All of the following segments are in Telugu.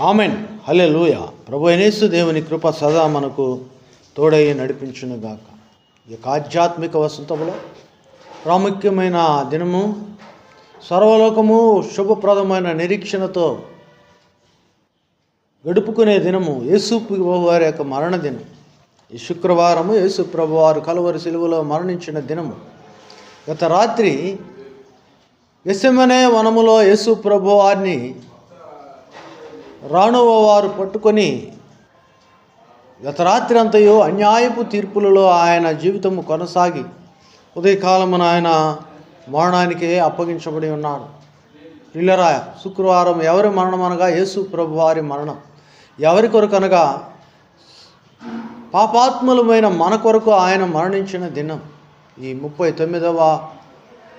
ఆమెన్. హల్లెలూయా. ప్రభు యేసు దేవుని కృప సదా మనకు తోడై నడిపించునుగాక. ఈ యొక్క ఆధ్యాత్మిక వసంతంలో ప్రాముఖ్యమైన దినము, సర్వలోకము శుభప్రదమైన నిరీక్షణతో గడుపుకునే దినము యేసు ప్రభు వారి యొక్క మరణ దినం. ఈ శుక్రవారము యేసు ప్రభు వారు కలువరి సిలువలో మరణించిన దినము. గత రాత్రి గెత్సెమనే వనములో యేసు ప్రభు వారిని రాణువ వారు పట్టుకొని గత రాత్రి అంతయు అన్యాయపు తీర్పులలో ఆయన జీవితము కొనసాగి ఉదయకాలమున ఆయన మరణానికి అప్పగించబడి ఉన్నాడు. పిల్లరా, శుక్రవారం ఎవరి మరణం అనగా యేసు ప్రభు వారి మరణం. ఎవరి కొరకు అనగా పాపాత్ములమైన మన కొరకు ఆయన మరణించిన దినం. ఈ 39వ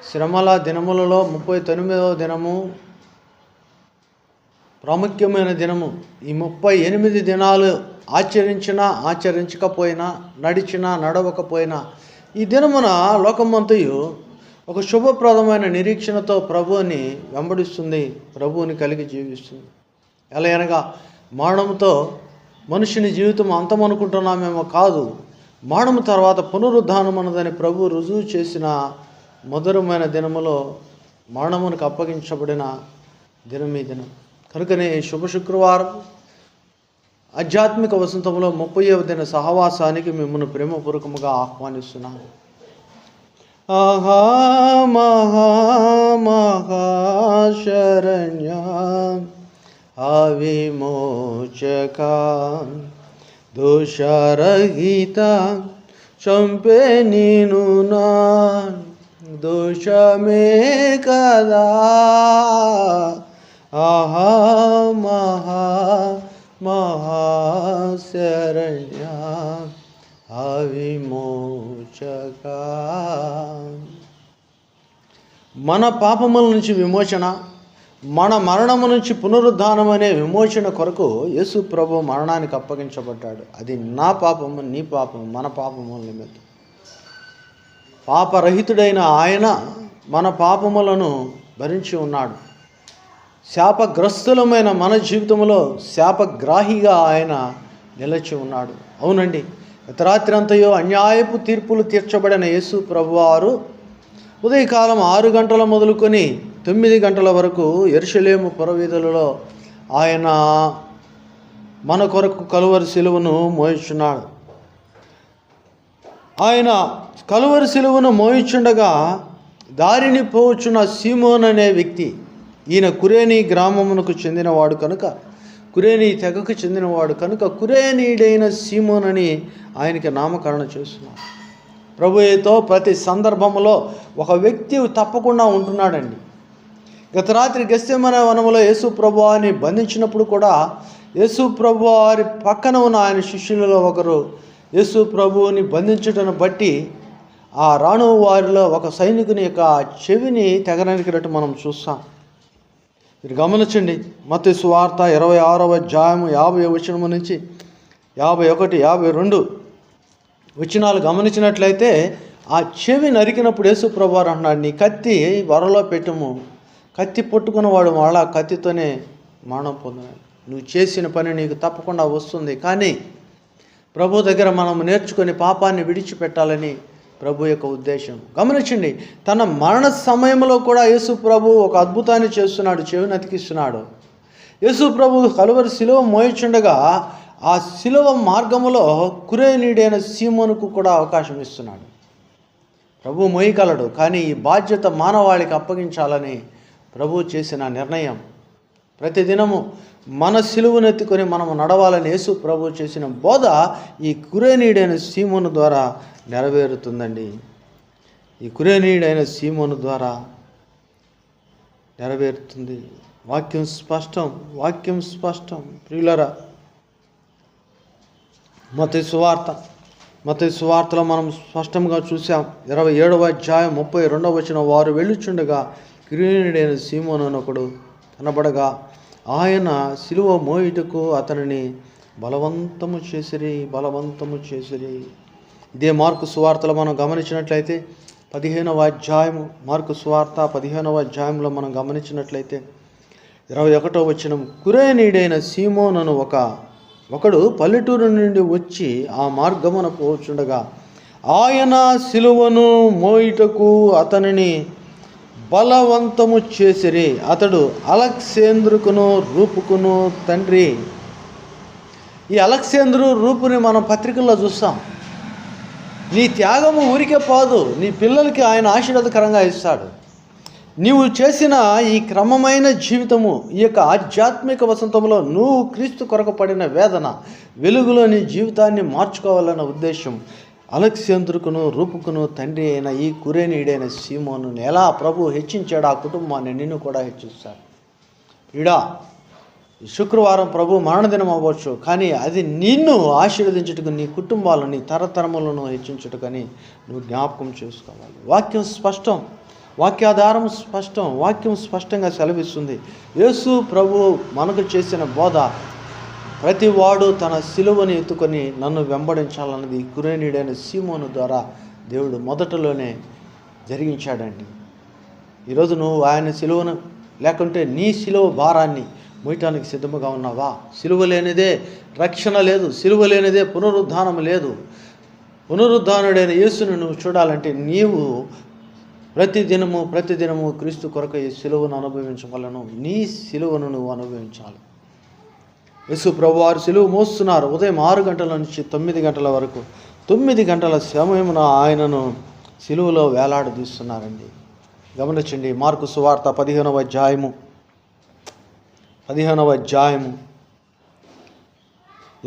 శ్రమల దినములలో 39వ దినము ప్రాముఖ్యమైన దినము. ఈ 38 దినాలు ఆచరించినా ఆచరించకపోయినా, నడిచినా నడవకపోయినా, ఈ దినమున లోకమంతయు ఒక శుభప్రదమైన నిరీక్షణతో ప్రభువుని వెంబడిస్తుంది, ప్రభువుని కలిగి జీవిస్తుంది. ఎలా అనగా మరణంతో మనుషుని జీవితం అంతమనుకుంటున్నామేమో కాదు, మరణము తర్వాత పునరుద్ధానం అన్నదని ప్రభు రుజువు చేసిన మధురమైన దినములో మరణమునికి అప్పగించబడిన దినం ఈ దినం. కనుకనే శుభ శుక్రవారం ఆధ్యాత్మిక వసంతంలో 30వ దిన సహవాసానికి మిమ్మల్ని ప్రేమపూర్వకముగా ఆహ్వానిస్తున్నాను. ఆహా మహా మహాశరణ్య అవిమోచక దోషరహిత చంపే నీను నా దోషమే కదా. ఆహా మహా మహాశరణ్య అవిమోచక. మన పాపముల నుంచి విమోచన, మన మరణము నుంచి పునరుద్ధానం అనే విమోచన కొరకు యేసు ప్రభు మరణానికి అప్పగించబడ్డాడు. అది నా పాపము, నీ పాపము, మన పాపముల నిమిత్తం. పాపరహితుడైన ఆయన మన పాపములను భరించి ఉన్నాడు. శాపగ్రస్తులమైన మన జీవితంలో శాపగ్రాహిగా ఆయన నిలిచి ఉన్నాడు. అవునండి, గత రాత్రి అంతయో అన్యాయపు తీర్పులు తీర్చబడిన యేసు ప్రభువారు ఉదయకాలం 6 గంటల మొదలుకొని 9 గంటల వరకు యెరూషలేము పురవీధులలో ఆయన మన కొరకు కలువరి సిలువను మోయిచున్నాడు. ఆయన కలువరి సిలువను మోయిచుండగా దారిని పోవచ్చున్న సీమోన్ అనే వ్యక్తి, ఈయన కురేనీ గ్రామమునకు చెందినవాడు కనుక, కురేనీ తెగకు చెందినవాడు కనుక కురేనీయుడైన సీమోన్ అని ఆయనకి నామకరణ చేస్తున్నాడు. ప్రభువుతో ప్రతి సందర్భంలో ఒక వ్యక్తి తప్పకుండా ఉంటున్నాడండి. గత రాత్రి గెత్సెమనే వనములో యేసు ప్రభువారిని బంధించినప్పుడు కూడా యేసు ప్రభువారి పక్కన ఉన్న ఆయన శిష్యులలో ఒకరు యేసు ప్రభువుని బంధించటను బట్టి ఆ రాణువ వారిలో ఒక సైనికుని యొక్క చెవిని తెగనరికినట్టు మనం చూస్తాం. మీరు గమనించండి, మత్తయి సువార్త 26వ అధ్యాయము 50వ వచనము నుంచి 51, 52 వచనాలు గమనించినట్లయితే ఆ చెవి నరికినప్పుడు యేసు ప్రభువారు అంటున్నాడు, నీ కత్తి వరలో పెట్టుము. కత్తి పట్టుకున్నవాడు మళ్ళా కత్తితోనే మరణం పొందినాడు. నువ్వు చేసిన పని నీకు తప్పకుండా వస్తుంది, కానీ ప్రభు దగ్గర మనం నేర్చుకొని పాపాన్ని విడిచిపెట్టాలని ప్రభు యొక్క ఉద్దేశం. గమనించండి, తన మరణ సమయంలో కూడా యేసు ప్రభు ఒక అద్భుతాన్ని చేస్తున్నాడు, చెవిని అతికిస్తున్నాడు. యేసు ప్రభు కలువరి సిలువ మోయిచుండగా ఆ సిలువ మార్గములో కురేనీయుడైన సీమోనుకు కూడా అవకాశం ఇస్తున్నాడు. ప్రభు మోయగలడు, కానీ ఈ బాధ్యత మానవాళికి అప్పగించాలని ప్రభు చేసిన నిర్ణయం. ప్రతిదినము మన సిలువను ఎత్తుకొని మనము నడవాలని యేసు ప్రభు చేసిన బోధ ఈ కురేనీయుడైన సీమోను ద్వారా నెరవేరుతుందండి. ఈ కురేనీయుడైన సీమోను ద్వారా నెరవేరుతుంది. వాక్యం స్పష్టం, వాక్యం స్పష్టం. ప్రియులరా, మత్తయి సువార్తలో మనం స్పష్టంగా చూసాం. 27వ అధ్యాయం 32వ వచనం, వారు వెళ్ళుచుండగా కురేనీయుడైన సీమోను ఒకడు కనబడగా ఆయన సిలువ మోయుటకు అతనిని బలవంతము చేసిరి. ఇదే మార్కు సువార్తలో మనం గమనించినట్లయితే 15వ అధ్యాయము, మార్కు సువార్త 15వ అధ్యాయంలో మనం గమనించినట్లయితే 21వ వచనం, కురేనీయుడైన సీమోనును ఒకడు పల్లెటూరు నుండి వచ్చి ఆ మార్గమున పోచుండగా ఆయన సిలువను మోయుటకు అతనిని బలవంతము చేసిరి. అతడు అలెగ్జాంద్రుకును రూపుకును తండ్రి. ఈ అలెగ్జాంద్రు రూపుని మనం పత్రికల్లో చూస్తాం. నీ త్యాగము ఊరికే పోదు, నీ పిల్లలకి ఆయన ఆశీర్వాదకరంగా ఇస్తాడు. నీవు చేసిన ఈ క్రమమైన జీవితము, ఈ యొక్క ఆధ్యాత్మిక వసంతంలో నువ్వు క్రీస్తు కొరకు పడిన వేదన వెలుగులో నీ జీవితాన్ని మార్చుకోవాలన్న ఉద్దేశం అలెగ్జాంద్రుకును రూపుకును తండ్రి అయిన ఈ కురేనీయుడైన సీమోను ఎలా ప్రభు హెచ్చించాడు, ఆ కుటుంబాన్ని నిన్ను కూడా హెచ్చిస్తాడు. ఈ శుక్రవారం ప్రభు మరణదినం అవ్వచ్చు, కానీ అది నిన్ను ఆశీర్వదించుటకు, నీ కుటుంబాలను, నీ తరతరములను హెచ్చించుటకని నువ్వు జ్ఞాపకం చేసుకోవాలి. వాక్యం స్పష్టం, వాక్యాధారం స్పష్టం, వాక్యం స్పష్టంగా సెలవిస్తుంది. యేసు ప్రభు మనకు చేసిన బోధ, ప్రతి వాడు తన సిలువను ఎత్తుకొని నన్ను వెంబడించాలన్నది కురేనీయుడైన సీమోను ద్వారా దేవుడు మొదటలోనే జరిగించాడండి. ఈరోజు నువ్వు ఆయన సిలువను లేకుంటే నీ సిలువ భారాన్ని మోయటానికి సిద్ధముగా ఉన్నావా? సిలువ లేనిదే రక్షణ లేదు, సిలువ లేనిదే పునరుద్ధానం లేదు. పునరుద్ధానుడైన యేసును నువ్వు చూడాలంటే నీవు ప్రతిదినము క్రీస్తు కొరకు ఈ సిలువను అనుభవించవలను. నీ సిలువను నువ్వు అనుభవించాలి. యేసు ప్రభు వారు సిలువ మోస్తున్నారు. ఉదయం 6 గంటల నుంచి 9 గంటల వరకు 9 గంటల సమయమున ఆయనను సిలువలో వేలాడదీస్తున్నారండి. గమనించండి. మార్కు సువార్త 15వ అధ్యాయము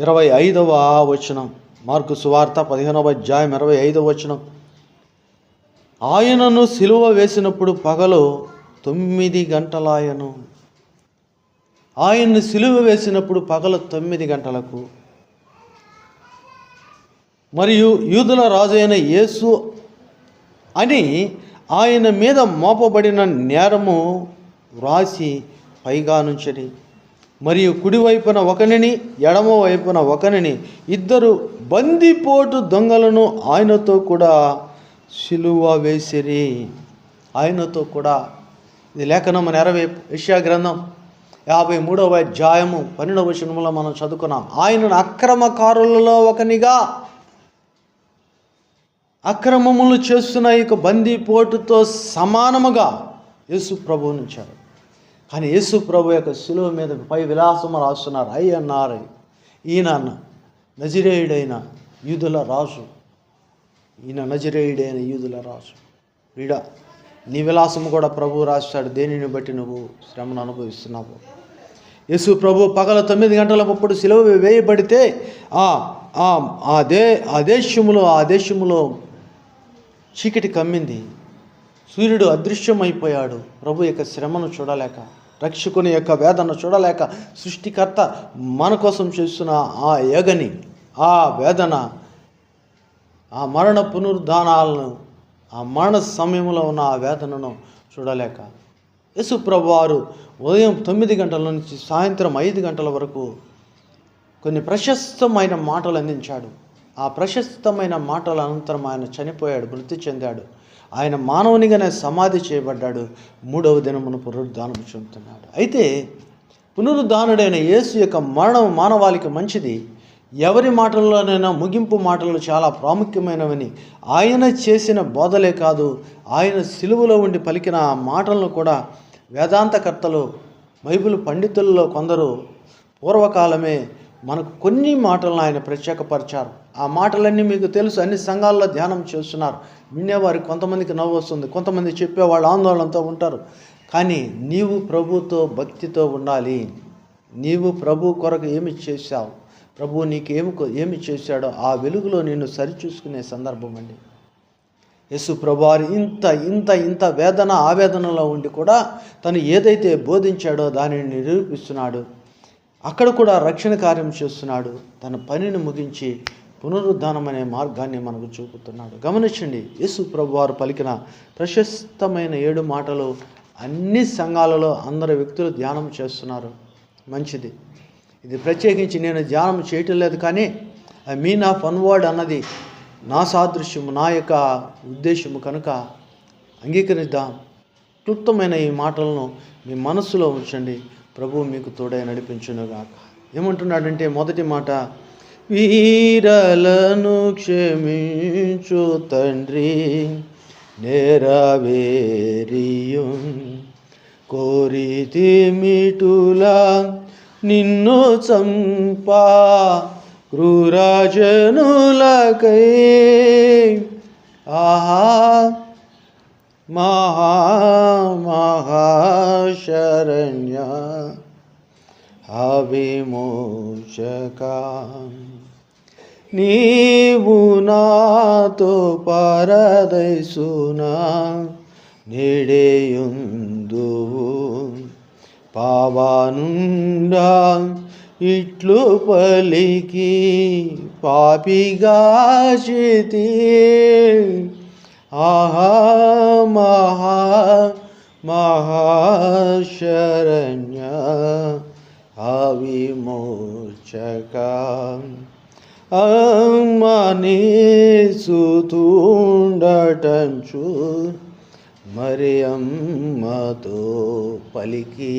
25వ వచనం. మార్కు సువార్త 15వ అధ్యాయం 25వ వచనం. ఆయనను సిలువ వేసినప్పుడు పగలు 9 గంటలాయను. ఆయన్ను సిలువ వేసినప్పుడు పగలు 9 గంటలకు. మరియు యూదుల రాజు అయిన యేసు అని ఆయన మీద మోపబడిన నేరము వ్రాసి పైగా నుంచడి. మరియు కుడివైపున ఒకనిని, ఎడమ వైపున ఒకనిని, 2 బందిపోటు దొంగలను ఆయనతో కూడా సిలువ వేసిరి. ఆయనతో కూడా. ఇది లేఖనం యెషయా గ్రంథం 53వ అధ్యాయము 12వ వచనంలో మనం చదువుకున్నాం. ఆయనను అక్రమకారులలో ఒకనిగా, అక్రమములు చేస్తున్న ఈ బందిపోటుతో సమానముగా యేసు ప్రభువుని ఉంచారు. కానీ యేసు ప్రభు యొక్క సిలువ మీద పై విలాసము రాస్తున్నారు. అన్నారు, ఈయన నజరేయుడైన యూదుల రాజు, ఈయన నజరేయుడైన యూదుల రాజు. నీ విలాసము కూడా ప్రభు రాస్తాడు. దేనిని బట్టి నువ్వు శ్రమను అనుభవిస్తున్నావు. యేసు ప్రభు పగల 9 గంటలప్పుడు సిలువ వేయబడితే ఆ దేశములో చీకటి కమ్మింది. సూర్యుడు అదృశ్యమైపోయాడు. ప్రభు యొక్క శ్రమను చూడలేక, రక్షకుని యొక్క వేదన చూడలేక, సృష్టికర్త మన కోసం చేస్తున్న ఆ యగని, ఆ వేదన, ఆ మరణ పునరుద్ధానాలను, ఆ మరణ సమయంలో ఉన్న ఆ వేదనను చూడలేక యేసు ప్రభువారు ఉదయం 9 గంటల నుంచి సాయంత్రం 5 గంటల వరకు కొన్ని ప్రశస్తమైన మాటలు అందించాడు. ఆ ప్రశస్తమైన మాటల అనంతరం ఆయన చనిపోయాడు, మృతి చెందాడు. ఆయన మానవునిగానే సమాధి చేయబడ్డాడు. 3వ దినమున పునరుద్ధానం చెందుతున్నాడు. అయితే పునరుద్ధానుడైన యేసు యొక్క మరణం మానవాళికి మంచిది. ఎవరి మాటల్లోనైనా ముగింపు మాటలు చాలా ప్రాముఖ్యమైనవని, ఆయన చేసిన బోధలే కాదు, ఆయన సిలువలో ఉండి పలికిన ఆ మాటలను కూడా వేదాంతకర్తలు, బైబిల్ పండితుల్లో కొందరు పూర్వకాలమే మనకు కొన్ని మాటలను ఆయన ప్రత్యేకపరిచారు. ఆ మాటలన్నీ మీకు తెలుసు. అన్ని సంఘాల్లో ధ్యానం చేస్తున్నారు. వినేవారికి కొంతమందికి నవ్వు వస్తుంది, కొంతమంది చెప్పేవాళ్ళు ఆందోళనతో ఉంటారు. కానీ నీవు ప్రభుతో భక్తితో ఉండాలి. నీవు ప్రభు కొరకు ఏమి చేశావు, ప్రభు నీకు ఏమి చేశాడో ఆ వెలుగులో నిన్ను సరిచూసుకునే సందర్భం అండి. యేసు ప్రభువారు ఇంత వేదన ఆవేదనలో ఉండి కూడా తను ఏదైతే బోధించాడో దానిని నిరూపిస్తున్నాడు. అక్కడ కూడా రక్షణ కార్యం చేస్తున్నాడు. తన పనిని ముగించి పునరుద్ధానం అనే మార్గాన్ని మనకు చూపుతున్నాడు. గమనించండి. యేసు ప్రభువారు పలికిన ప్రశస్తమైన 7 మాటలు అన్ని సంఘాలలో అందరు వ్యక్తులు ధ్యానం చేస్తున్నారు. మంచిది. ఇది ప్రత్యేకించి నేను ధ్యానం చేయటం లేదు, కానీ I mean of one word అన్నది నా సాదృశ్యము, నా యొక్క ఉద్దేశము కనుక అంగీకరిద్దాం. క్లుప్తమైన ఈ మాటలను మీ మనస్సులో ఉంచండి. ప్రభు మీకు తోడై నడిపించునుగాక. ఏమంటున్నాడంటే మొదటి మాట, వీరలను క్షమించు తండ్రి నెరవేరియు కోరితిమిటులా నిన్ను చంపా క్రూరజనులకై ఆహా మహాశరణ్య అవిమోచక నీవు నాతో పరదైసునా నిడేయుందువు పావానుండా ఇట్లు పలికి పాపిగా చేతి ఆహా మహాశరణ్య అవిమోచక అమ్మనేసుతుండటంచు మరియమ్మతో పలికి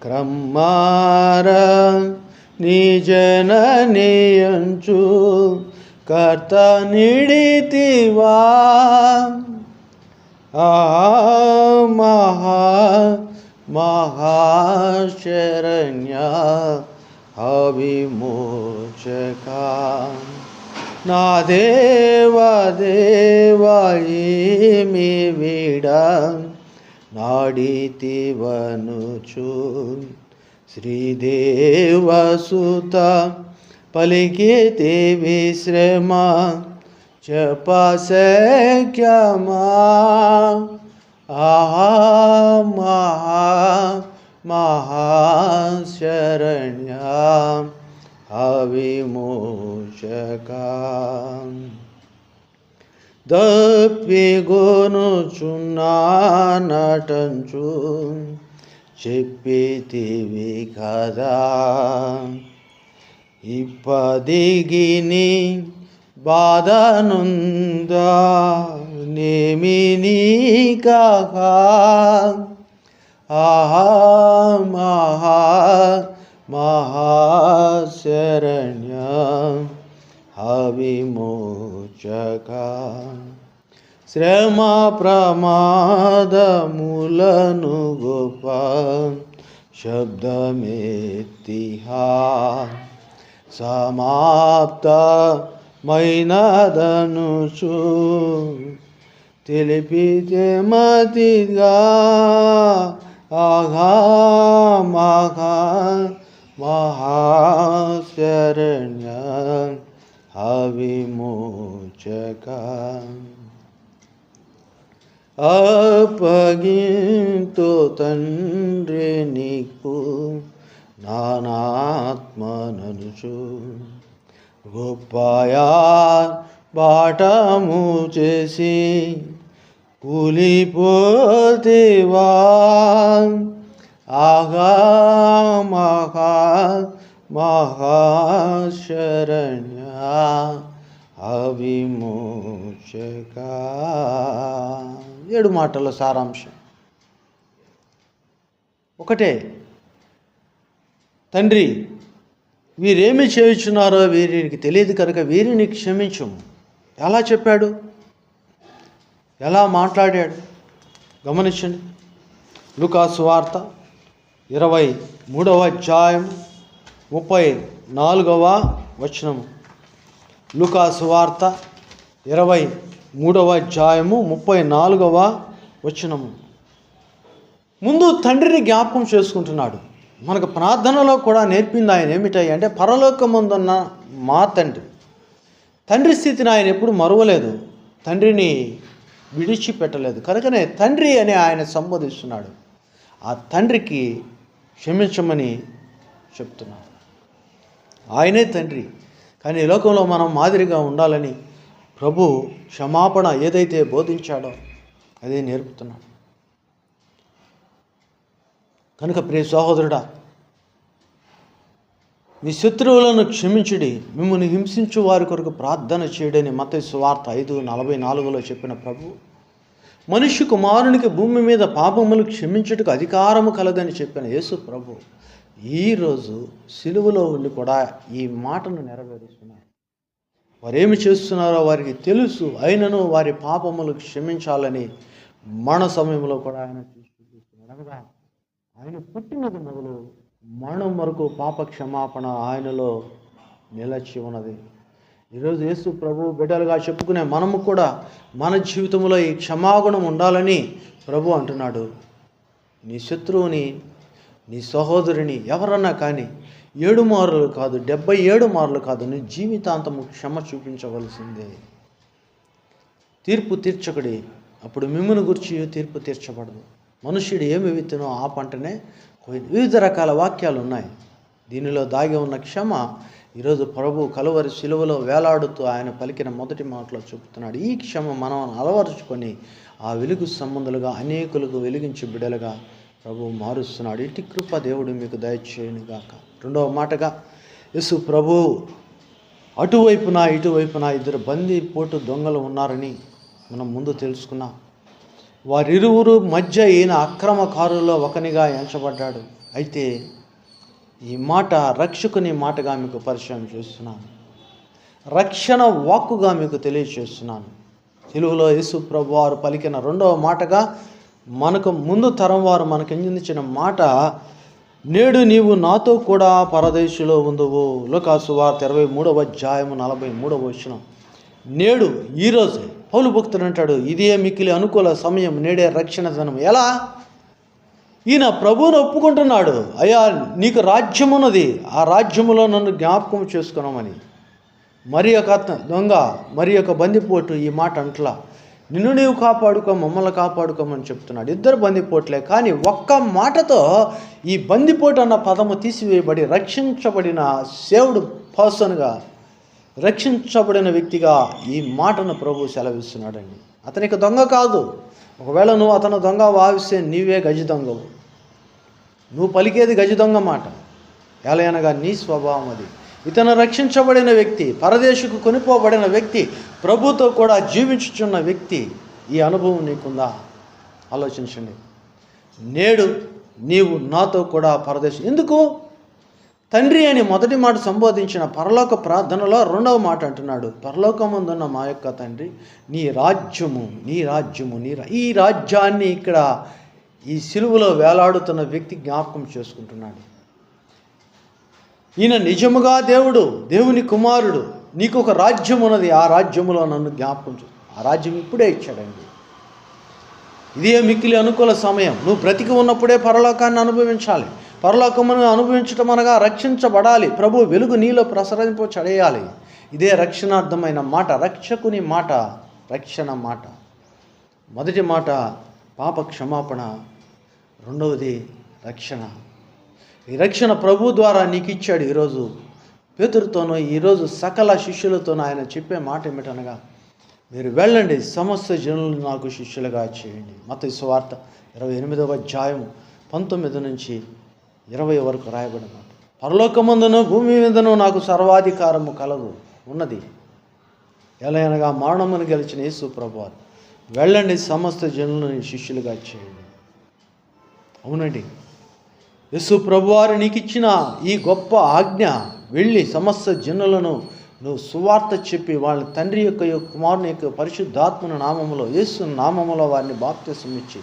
క్రమ్మార నీ జననియంచు కర్త నిడితివా మహాశరణ్య అవిమోచక నా దేవదేవాయేమి వీడ నాడితివనుచు శ్రీదేవసుత పలికితే విశ్రమ చెప్పశక్యమా ఆహా మహాశరణ్య అవిమోచక దప్పిగొనుచున్నానటంచు చెప్పితివి కదా ఇప్పదిగిని బాధనుందా నేమి నీకా ఆహా మహాశరణ్య అవిమోచక శ్రమ ప్రమాదములను గొప్ప శబ్దమెత్తిహా సమాప్తమైనదనుచు తెలిపితే మతిగా ఆఘా మహాశరణ్య అవిమోచక అప్పగింతో తండ్రి నీకు నానాత్మననుచు గొప్పయా బాటము చేసి కూలిపోతేవా ఆగా మహాశరణ్య అవిమోచక. 7 మాటల సారాంశం ఒకటే, తండ్రి వీరేమి చేయుచున్నారో వీరికి తెలియదు కనుక వీరిని క్షమించుము. ఎలా చెప్పాడు, ఎలా మాట్లాడాడు గమనించండి. లూకా సువార్త 23వ అధ్యాయం 34వ వచనము. లూకా సువార్త 23వ అధ్యాయము 34వ వచనము. ముందు తండ్రిని జ్ఞాపకం చేసుకుంటున్నాడు. మనకు ప్రార్థనలో కూడా నేర్పింది ఆయన ఏమిటాయి అంటే, పరలోకమందున్న మా తండ్రి స్థితిని ఆయన ఎప్పుడు మరువలేదు, తండ్రిని విడిచిపెట్టలేదు. కనుకనే తండ్రి అని ఆయన సంబోధిస్తున్నాడు. ఆ తండ్రికి క్షమించమని చెప్తున్నాడు. ఆయనే తండ్రి. కానీ ఈ లోకంలో మనం మాదిరిగా ఉండాలని ప్రభు క్షమాపణ ఏదైతే బోధించాడో అదే నేర్పుతున్నాడు. కనుక ప్రియ సహోదరుడా, మీ శత్రువులను క్షమించుడి, మిమ్మల్ని హింసించు వారి కొరకు ప్రార్థన చేయడని మత్తయి సువార్త 5:44 చెప్పిన ప్రభు మనిషి కుమారునికి భూమి మీద పాపములు క్షమించుటకు అధికారము కలదని చెప్పిన యేసు ప్రభు ఈరోజు సిలువలో ఉండి కూడా ఈ మాటను నెరవేరుస్తున్నారు. వారేమి చేస్తున్నారో వారికి తెలుసు, అయినను వారి పాపములు క్షమించాలని మరణ సమయంలో కూడా ఆయన చూస్తున్నాడు. అనగా ఆయన పుట్టినది మొదలు మరణం వరకు పాప క్షమాపణ ఆయనలో నిలచి ఉన్నది. ఈరోజు యేసు ప్రభు బిడ్డలుగా చెప్పుకునే మనము కూడా మన జీవితంలో ఈ క్షమాగుణం ఉండాలని ప్రభు అంటున్నాడు. నీ శత్రువుని, నీ సహోదరుని ఎవరన్నా కానీ 7 మార్లు కాదు, 77 మార్లు కాదు, నీ జీవితాంతము క్షమ చూపించవలసిందే. తీర్పు తీర్చకుడి, అప్పుడు మిమ్మును గురించి తీర్పు తీర్చబడదు. మనుష్యుడు ఏమి విత్తునో ఆ పంటనే వివిధ రకాల వాక్యాలు ఉన్నాయి. దీనిలో దాగి ఉన్న క్షమ ఈరోజు ప్రభు కలువరి శిలువలో వేలాడుతూ ఆయన పలికిన మొదటి మాటలో చెబుతున్నాడు. ఈ క్షమ మనం అలవరుచుకొని ఆ వెలుగు సంబంధులుగా అనేకులకు వెలిగించి బిడలుగా ప్రభు మారుస్తున్నాడు. ఇటు కృప దేవుడు మీకు దయచేయునుగాక. రెండవ మాటగా యేసు ప్రభు అటువైపున ఇటువైపున 2 బందిపోటు దొంగలు ఉన్నారని మనం ముందు తెలుసుకున్నాం. వారిరువురు మధ్య ఈయన అక్రమకారుల్లో ఒకనిగా ఎంచబడ్డాడు. అయితే ఈ మాట రక్షకుని మాటగా మీకు పరిచయం చేస్తున్నాను, రక్షణ వాక్కుగా మీకు తెలియచేస్తున్నాను. తెలుగులో యేసు ప్రభు వారు పలికిన రెండవ మాటగా మనకు ముందు తరం వారు మనకు అందించిన మాట, నేడు నీవు నాతో కూడా పరదేశులో ఉందువు. లూకాసు వార్త 23వ అధ్యాయము 43వ వచనం. నేడు ఈరోజు పౌలు భక్తుడు అంటాడు, ఇదే మిక్కిలి అనుకూల సమయం, నేడే రక్షణ దినం. ఎలా? ఈయన ప్రభువును ఒప్పుకుంటున్నాడు, అయ్యా నీకు రాజ్యం ఉన్నది, ఆ రాజ్యములో నన్ను జ్ఞాపకం చేసుకున్నామని. మరి ఒక దొంగ, మరి ఒక బందిపోటు ఈ మాట అంట్లా, నిన్ను నీవు కాపాడుకో, మమ్మల్ని కాపాడుకోమని చెప్తున్నాడు. 2 బందిపోట్లే, కానీ ఒక్క మాటతో ఈ బందిపోటు అన్న పదము తీసివేయబడి రక్షించబడిన సేవ్డ్ పర్సన్గా, రక్షించబడిన వ్యక్తిగా ఈ మాటను ప్రభు సెలవిస్తున్నాడండి. అతనికి దొంగ కాదు. ఒకవేళ నువ్వు అతను దొంగ భావిస్తే నీవే గజ దొంగవు. నువ్వు పలికేది గజ దొంగ మాట. ఎలాగనగా నీ స్వభావం అది. ఇతను రక్షించబడిన వ్యక్తి, పరదేశకు కొనిపోబడిన వ్యక్తి, ప్రభుతో కూడా జీవించుచున్న వ్యక్తి. ఈ అనుభవం నీకుందా? ఆలోచించండి. నేడు నీవు నాతో కూడా పరదేశం. ఎందుకు? తండ్రి అని మొదటి మాట సంబోధించిన పరలోక ప్రార్థనలో రెండవ మాట అంటున్నాడు, పరలోకమందున్న మా యొక్క తండ్రి, నీ రాజ్యము, నీ రాజ్యము, ఈ రాజ్యాన్ని ఇక్కడ ఈ సిలువలో వేలాడుతున్న వ్యక్తి జ్ఞాపకం చేసుకుంటున్నాడు. ఈయన నిజముగా దేవుడు, దేవుని కుమారుడు. నీకు ఒక రాజ్యం ఉన్నది, ఆ రాజ్యములో నన్ను జ్ఞాపకం చే. ఆ రాజ్యం ఇప్పుడే ఇచ్చాడండి. ఇదే మిక్కిలి అనుకూల సమయం. నువ్వు బ్రతికి ఉన్నప్పుడే పరలోకాన్ని అనుభవించాలి. పరలోకమును అనుభవించటం అనగా రక్షించబడాలి. ప్రభు వెలుగు నీలో ప్రసరింపచేయాలి. ఇదే రక్షణార్థమైన మాట, రక్షకుని మాట, రక్షణ మాట. మొదటి మాట పాప క్షమాపణ, రెండవది రక్షణ. ఈ రక్షణ ప్రభు ద్వారా నీకు ఇచ్చాడు. ఈరోజు పేతురుతోనూ, ఈరోజు సకల శిష్యులతోనూ ఆయన చెప్పే మాట ఏమిటనగా, మీరు వెళ్ళండి, సమస్త జనులను నాకు శిష్యులుగా చేయండి. మత్తయి సువార్త 28వ అధ్యాయం 19 నుంచి 20 వరకు రాయబడిన మాట. పరలోకమందును భూమి మీదను నాకు సర్వాధికారము కలదు ఉన్నది. ఎలాగనగా మరణమును గెలిచిన యేసు ప్రభువారు, వెళ్ళండి, సమస్త జనులను శిష్యులుగా చేయండి. అవునండి, యేసు ప్రభువారు నీకు ఇచ్చిన ఈ గొప్ప ఆజ్ఞ, వెళ్ళి సమస్త జనులను నువ్వు సువార్త చెప్పి వాళ్ళ తండ్రి యొక్క కుమారుని యొక్క పరిశుద్ధాత్మన నామములో, యేసు నామములో వారిని బాప్తిసం ఇచ్చి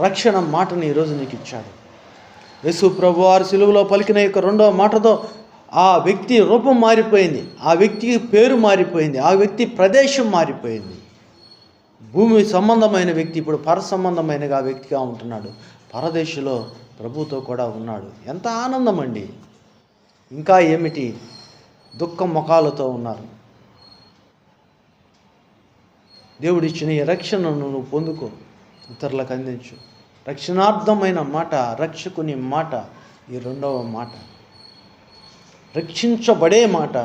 రక్షణ మాటని ఈరోజు నీకు ఇచ్చాడు. యేసు ప్రభువారు సిలువలో పలికిన యొక్క రెండవ మాటతో ఆ వ్యక్తి రూపం మారిపోయింది, ఆ వ్యక్తికి పేరు మారిపోయింది, ఆ వ్యక్తి ప్రదేశం మారిపోయింది. భూమి సంబంధమైన వ్యక్తి ఇప్పుడు పర సంబంధమైనగా వ్యక్తిగా ఉంటున్నాడు. పరదేశంలో ప్రభుతో కూడా ఉన్నాడు. ఎంత ఆనందం అండి! ఇంకా ఏమిటి? దుఃఖ ముఖాలతో ఉన్నారు. దేవుడిచ్చిన ఈ రక్షణను నువ్వు పొందుకో, ఇతరులకు అందించు. రక్షణార్థమైన మాట, రక్షకుని మాట ఈ రెండవ మాట. రక్షించబడే మాట,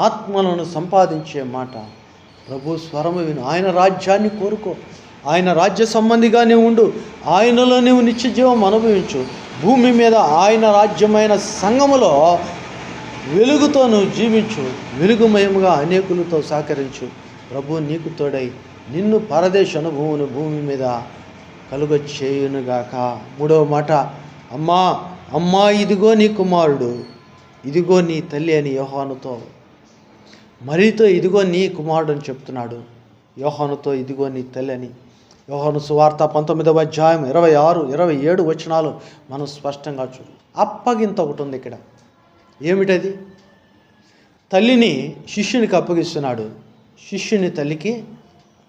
ఆత్మలను సంపాదించే మాట. ప్రభు స్వరము విను, ఆయన రాజ్యాన్ని కోరుకో, ఆయన రాజ్య సంబంధిగా నీవు ఉండు, ఆయనలో నీవు నిత్య జీవం అనుభవించు. భూమి మీద ఆయన రాజ్యమైన సంఘములో వెలుగుతో నువ్వు జీవించు, వెలుగుమయముగా అనేకులతో సహకరించు. ప్రభు నీకు తోడై నిన్ను పరదేశ అనుభవమును భూమి మీద కలుగచేయునుగాక. మూడవ మాట, అమ్మా అమ్మా ఇదిగో నీ కుమారుడు, ఇదిగో నీ తల్లి అని యోహానుతో, మరీతో ఇదిగో నీ కుమారుడు అని చెప్తున్నాడు. యోహానుతో ఇదిగో నీ తల్లి అని. యోహాను సువార్త 19వ అధ్యాయం 26, 27 వచనాలు మనం స్పష్టంగా చూడు. అప్పగింత ఒకటి ఉంది ఇక్కడ. ఏమిటది? తల్లిని శిష్యునికి అప్పగిస్తున్నాడు. శిష్యుని తల్లికి.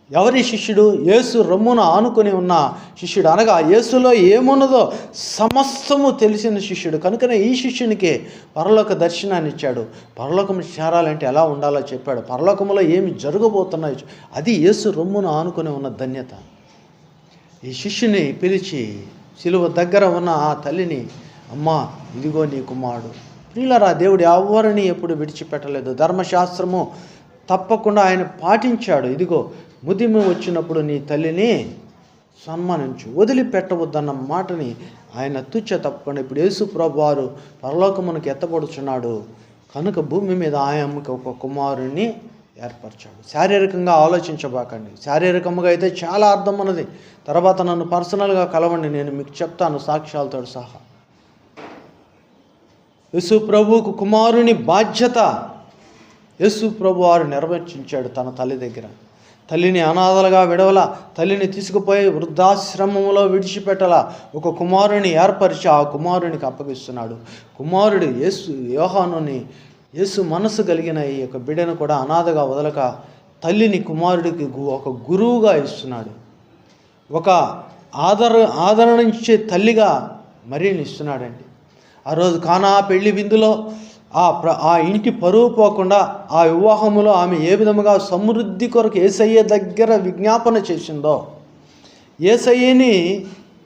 ఎవరి శిష్యుడు? యేసు రొమ్మున ఆనుకొని ఉన్న శిష్యుడు, అనగా యేసులో ఏమున్నదో సమస్తము తెలిసిన శిష్యుడు. కనుకనే ఈ శిష్యునికి పరలోక దర్శనాన్ని ఇచ్చాడు. పరలోకం చేరాలంటే ఎలా ఉండాలో చెప్పాడు. పరలోకంలో ఏమి జరగబోతున్నాయో అది యేసు రొమ్మున ఆనుకొని ఉన్న ధన్యత. ఈ శిష్యుని పిలిచి సిలువ దగ్గర ఉన్న ఆ తల్లిని, అమ్మా ఇదిగో నీ కుమారుడు. ప్రియులారా, దేవుడు ఎవరిని ఎప్పుడు విడిచిపెట్టలేదు. ధర్మశాస్త్రము తప్పకుండా ఆయన పాటించాడు. ఇదిగో ముదిమి వచ్చినప్పుడు నీ తల్లిని సన్మానించు, వదిలిపెట్టవద్దన్న మాటని ఆయన తప్పకుండా ఇప్పుడు యేసు ప్రభువారు పరలోకమునకు ఎత్తబడుచున్నాడు. కనుక భూమి మీద ఆయనకి ఒక కుమారుణ్ణి ఏర్పరచాడు. శారీరకంగా ఆలోచించబాకండి. శారీరకంగా అయితే చాలా అర్థం ఉన్నది. తర్వాత నన్ను పర్సనల్గా కలవండి, నేను మీకు చెప్తాను సాక్ష్యాలతో సహా. యేసు ప్రభువుకు కుమారుని బాధ్యత యేసు ప్రభువారు నిర్వర్తించాడు తన తల్లి దగ్గర. తల్లిని అనాథలుగా విడవల, తల్లిని తీసుకుపోయి వృద్ధాశ్రమంలో విడిచిపెట్టలా, ఒక కుమారుని ఏర్పరిచి ఆ కుమారునికి అప్పగిస్తున్నాడు. కుమారుడు యేసు మనసు కలిగిన ఈ యొక్క బిడ్డను కూడా అనాథగా వదలక తల్లిని కుమారుడికి ఒక గురువుగా ఇస్తున్నాడు. ఒక ఆదరణించే తల్లిగా మరీని ఇస్తున్నాడండి. ఆ రోజు కానా పెళ్లి విందులో ఆ ఇంటి పరువు పోకుండా ఆ వివాహములో ఆమె ఏ విధముగా సమృద్ధి కొరకు యేసయ్య దగ్గర విజ్ఞాపన చేసిందో,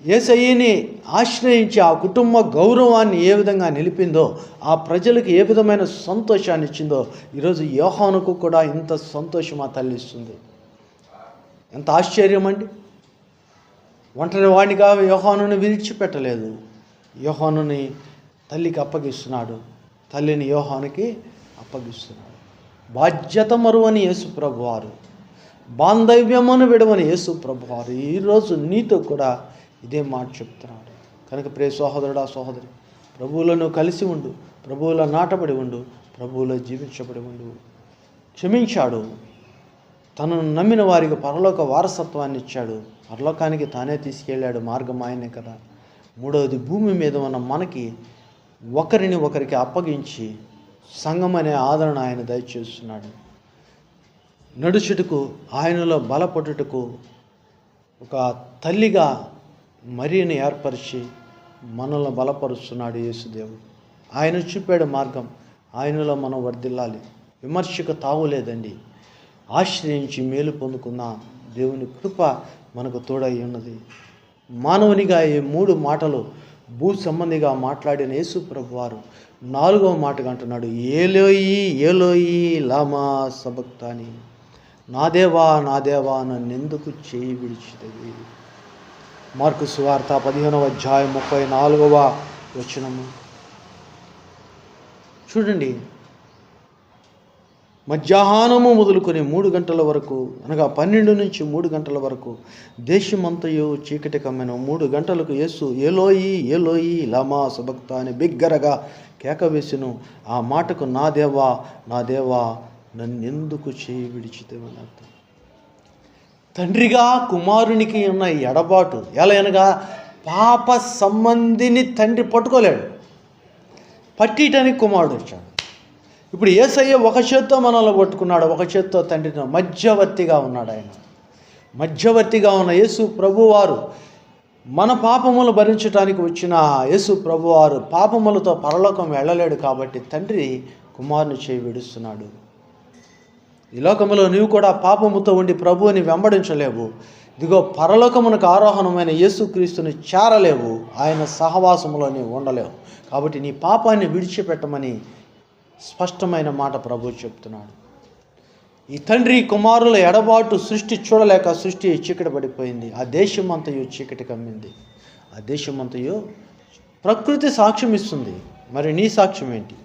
యేసయ్యని ఆశ్రయించి ఆ కుటుంబ గౌరవాన్ని ఏ విధంగా నిలిపిందో, ఆ ప్రజలకు ఏ విధమైన సంతోషాన్ని ఇచ్చిందో, ఈరోజు యోహానుకు కూడా ఇంత సంతోషం ఆ తల్లి ఇస్తుంది. ఎంత ఆశ్చర్యం అండి. ఒంటరి వాడిగా యోహానుని విడిచిపెట్టలేదు. యోహానుని తల్లికి అప్పగిస్తున్నాడు, తల్లిని యోహానుకి అప్పగిస్తున్నాడు. బాధ్యత మరువని యేసు ప్రభువారు, బాంధవ్యమును విడవని యేసు ప్రభువారు ఈరోజు నీతో కూడా ఇదే మాట చెప్తున్నాడు. కనుక ప్రియ సహోదరుడా, సహోదరి, ప్రభువులో నువ్వు కలిసి ఉండు, ప్రభువులో నాటబడి ఉండు, ప్రభువులో జీవించబడి ఉండు. క్షమించాడు. తనను నమ్మిన వారికి పరలోక వారసత్వాన్ని ఇచ్చాడు. పరలోకానికి తానే తీసుకెళ్ళాడు. మార్గం ఆయనే కదా. మూడవది, భూమి మీద ఉన్న మనకి ఒకరిని ఒకరికి అప్పగించి సంఘం అనే ఆదరణ ఆయన దయచేస్తున్నాడు. నడుచుటకు, ఆయనలో బలపడుటకు ఒక తల్లిగా మరియను ఏర్పరిచి మనల్ని బలపరుస్తున్నాడు యేసుదేవుడు. ఆయన చూపాడు మార్గం. ఆయనలో మనం వర్ధిల్లాలి. విమర్శకు తావులేదండి. ఆశ్రయించి మేలు పొందుకున్న దేవుని కృప మనకు తోడై ఉన్నది. మానవునిగా ఈ 3 మాటలు భూ సంబంధిగా మాట్లాడిన యేసు ప్రభువారు 4వ మాటగా అంటున్నాడు, ఏలోయి ఏలోయి లామా సబక్తాని, నా దేవా నా దేవా నన్నెందుకు చేయి విడిచితివి. మార్కు సువార్త 15వ అధ్యాయం 34వ వచనము చూడండి. మధ్యాహ్నము మొదలుకొని 3 గంటల వరకు, అనగా 12 నుంచి 3 గంటల వరకు దేశమంతయు చీకటి కమ్మెను. 3 గంటలకు యేసు ఏలోయి ఏలోయి లామా సబక్తాని బిగ్గరగా కేక వేసెను. ఆ మాటకు నా దేవా నా దేవా నన్నెందుకు చేయి విడిచితివని అర్థం. తండ్రిగా కుమారునికి ఉన్న ఎడబాటు ఎలాగనగా, పాప సంబంధిని తండ్రి పట్టుకోలేడు, పట్టిటానికి కుమారుడు వచ్చాడు. ఇప్పుడు యేసయ్య ఒక చేత్తో మనల్ని పట్టుకున్నాడు, ఒక చేత్తో తండ్రిని మధ్యవర్తిగా ఉన్నాడు. ఆయన మధ్యవర్తిగా ఉన్న యేసు ప్రభువారు మన పాపములు భరించడానికి వచ్చిన యేసు ప్రభువారు పాపములతో పరలోకం వెళ్ళలేడు కాబట్టి తండ్రి కుమారుని చేయి విడుస్తున్నాడు. ఈ లోకంలో నీవు కూడా పాపముతో ఉండి ప్రభువుని వెంబడించలేవు. ఇదిగో పరలోకమునకు ఆరోహణమైన యేసుక్రీస్తుని చేరలేవు. ఆయన సహవాసములో నీవు ఉండలేవు. కాబట్టి నీ పాపాన్ని విడిచిపెట్టమని స్పష్టమైన మాట ప్రభు చెప్తున్నాడు. ఈ తండ్రి కుమారుల ఎడబాటు సృష్టి చూడలేక సృష్టి చీకటి పడిపోయింది. ఆ దేశమంతయు చీకటి కమ్మింది. ఆ దేశమంతయు ప్రకృతి సాక్ష్యం ఇస్తుంది. మరి నీ సాక్ష్యం ఏంటి?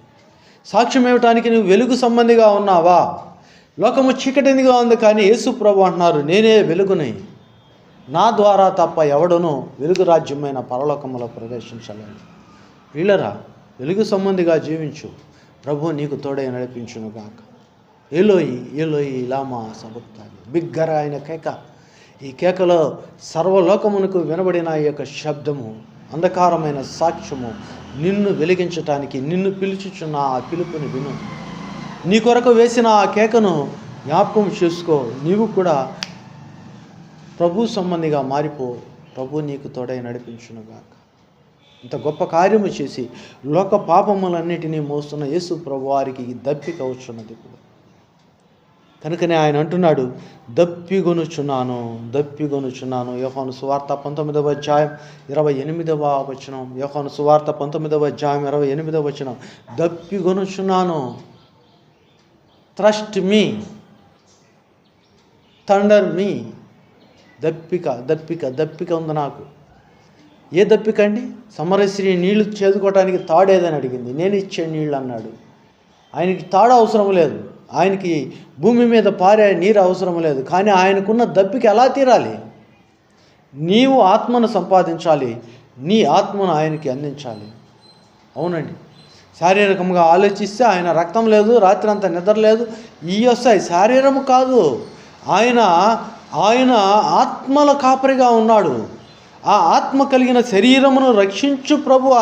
సాక్ష్యం ఇవ్వటానికి నువ్వు వెలుగు సంబంధిగా ఉన్నావా? లోకము చీకటిగా ఉంది, కానీ యేసు ప్రభు అంటున్నారు, నేనే వెలుగుని, నా ద్వారా తప్ప ఎవడునూ వెలుగు రాజ్యమైన పరలోకములో ప్రవేశించలేను. వీళ్ళరా, వెలుగు సంబంధిగా జీవించు, ప్రభు నీకు తోడై నడిపించును గాక. ఏలోయి ఏలోయి లామా సబక్తాని. బిగ్గర ఆయన కేక. ఈ కేకలో సర్వలోకమునకు వినబడిన ఈ యొక్క శబ్దము, అంధకారమైన సాక్ష్యము, నిన్ను వెలిగించటానికి నిన్ను పిలుచుచున్న ఆ పిలుపుని విను. నీ కొరకు వేసిన ఆ కేకను జ్ఞాపకం చేసుకో. నీవు కూడా ప్రభు సంబంధిగా మారిపో. ప్రభు నీకు తోడై నడిపించునుగాక. ఇంత గొప్ప కార్యము చేసి లోక పాపములన్నిటినీ మోస్తున్న యేసు ప్రభు వారికి దప్పిక వచ్చున్నది ఇప్పుడు. కనుకనే ఆయన అంటున్నాడు, దప్పిగొనుచున్నాను. యోహాను సువార్త 19వ అధ్యాయం 28వ వచనం. యోహాను సువార్త 19వ అధ్యాయం 28వ వచనం. దప్పిగొనుచున్నాను. ట్రస్ట్ మీ, థండర్ మీ. దప్పిక ఉంది నాకు. ఏ దప్పిక అండి? సమరశ్రీ నీళ్లు చేదుకోవటానికి తాడేదని అడిగింది. నేను ఇచ్చే నీళ్ళు అన్నాడు. ఆయనకి తాడు అవసరం లేదు, ఆయనకి భూమి మీద పారే నీరు అవసరం లేదు. కానీ ఆయనకున్న దప్పిక ఎలా తీరాలి? నీవు ఆత్మను సంపాదించాలి, నీ ఆత్మను ఆయనకి అందించాలి. అవునండి, శారీరకంగా ఆలోచిస్తే ఆయన రక్తం లేదు, రాత్రి అంతా నిద్ర లేదు, ఇవి వస్తాయి. శారీరము కాదు, ఆయన ఆత్మల కాపరిగా ఉన్నాడు. ఆ ఆత్మ కలిగిన శరీరమును రక్షించు ప్రభు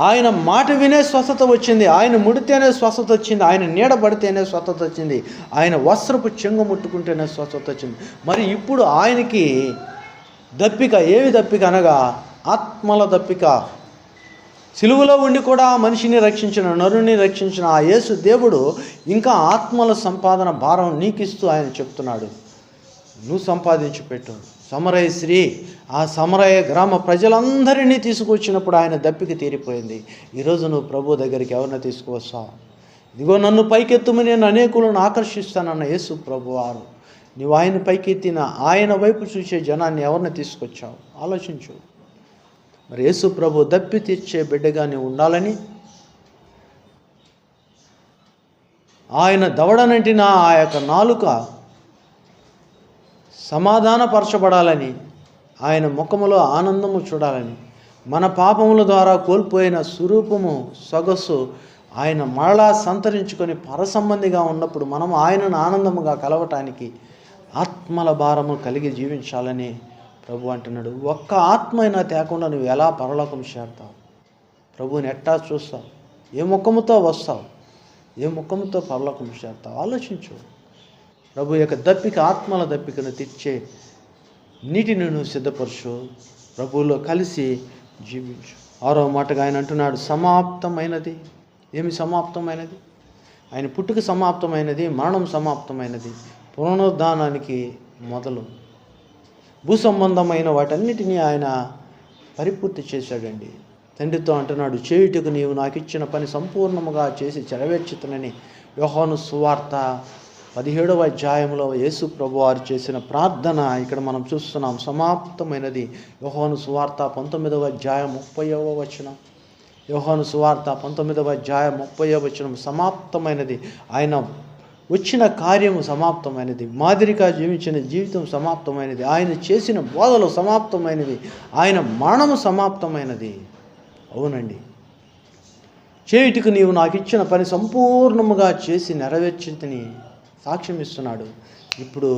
ఆయన మాట వినే స్వస్థత వచ్చింది, ఆయన ముడితేనే స్వస్థత వచ్చింది, ఆయన నీడబడితేనే స్వస్థత వచ్చింది, ఆయన వస్త్రపు చెంగు ముట్టుకుంటేనే స్వస్థత వచ్చింది. మరి ఇప్పుడు ఆయనకి దప్పిక, ఏమి దప్పిక అనగా ఆత్మల దప్పిక. సిలువలో ఉండి కూడా మనిషిని రక్షించిన, నరుని రక్షించిన ఆ యేసు దేవుడు ఇంకా ఆత్మల సంపాదన భారం నీకిస్తూ ఆయన చెప్తున్నాడు, నువ్వు సంపాదించి పెట్టు. సమరయశ్రీ, ఆ సమరయ గ్రామ ప్రజలందరినీ తీసుకొచ్చినప్పుడు ఆయన దప్పిక తీరిపోయింది. ఈరోజు నువ్వు ప్రభు దగ్గరికి ఎవరిని తీసుకువస్తావు? ఇదిగో నన్ను పైకెత్తుమని నేను అనేకులను ఆకర్షిస్తానన్న యేసు ప్రభు వారు, నువ్వు ఆయన పైకెత్తిన ఆయన వైపు చూసే జనాన్ని ఎవరిని తీసుకొచ్చావు? ఆలోచించు. మరి యేసు ప్రభు దప్పి తీర్చే బిడ్డగా నీవు ఉండాలని, ఆయన దవడనంటిన ఆ యొక్క నాలుక సమాధానపరచబడాలని, ఆయన ముఖములో ఆనందము చూడాలని, మన పాపముల ద్వారా కోల్పోయిన స్వరూపము సొగసు ఆయన మరలా సంతరించుకొని పరసంబంధిగా ఉన్నప్పుడు మనం ఆయనను ఆనందముగా కలవటానికి ఆత్మల భారము కలిగి జీవించాలని ప్రభు అంటున్నాడు. ఒక్క ఆత్మ అయినా తేకుండా నువ్వు ఎలా పరలోకం చేరుతావు? ప్రభువుని ఎట్టా చూస్తావు? ఏ ముఖముతో వస్తావు? ఏ ముఖముతో పరలోకం చేరుతావు? ఆలోచించు. ప్రభు యొక్క దప్పిక, ఆత్మల దప్పికను తీర్చే నీటిని నువ్వు సిద్ధపరచు, ప్రభువులో కలిసి జీవించు. 6వ మాటగా ఆయన అంటున్నాడు, సమాప్తమైనది. ఏమి సమాప్తమైనది? ఆయన పుట్టుక సమాప్తమైనది, మరణం సమాప్తమైనది, పునరుద్ధానానికి మొదలు. భూ సంబంధమైన వాటన్నిటినీ ఆయన పరిపూర్తి చేశాడండి. తండ్రితో అంటున్నాడు, చేయుటకు నీవు నాకు ఇచ్చిన పని సంపూర్ణముగా చేసి నెరవేర్చుతానని యోహాను సువార్త 17వ అధ్యాయంలో యేసు ప్రభు వారు చేసిన ప్రార్థన ఇక్కడ మనం చూస్తున్నాం. సమాప్తమైనది. యోహాను సువార్త 19వ అధ్యాయం 30వ వచనం. యోహాను సువార్త 19వ అధ్యాయం 30వ వచనం. సమాప్తమైనది. ఆయన వచ్చిన కార్యము సమాప్తమైనది, మాదిరిగా జీవించిన జీవితం సమాప్తమైనది, ఆయన చేసిన బోధలు సమాప్తమైనది, ఆయన మరణము సమాప్తమైనది. అవునండి, చేయుటకు నీవు నాకు ఇచ్చిన పని సంపూర్ణముగా చేసి నెరవేర్చితిని సాక్ష్యం ఇస్తున్నాడు. ఇప్పుడు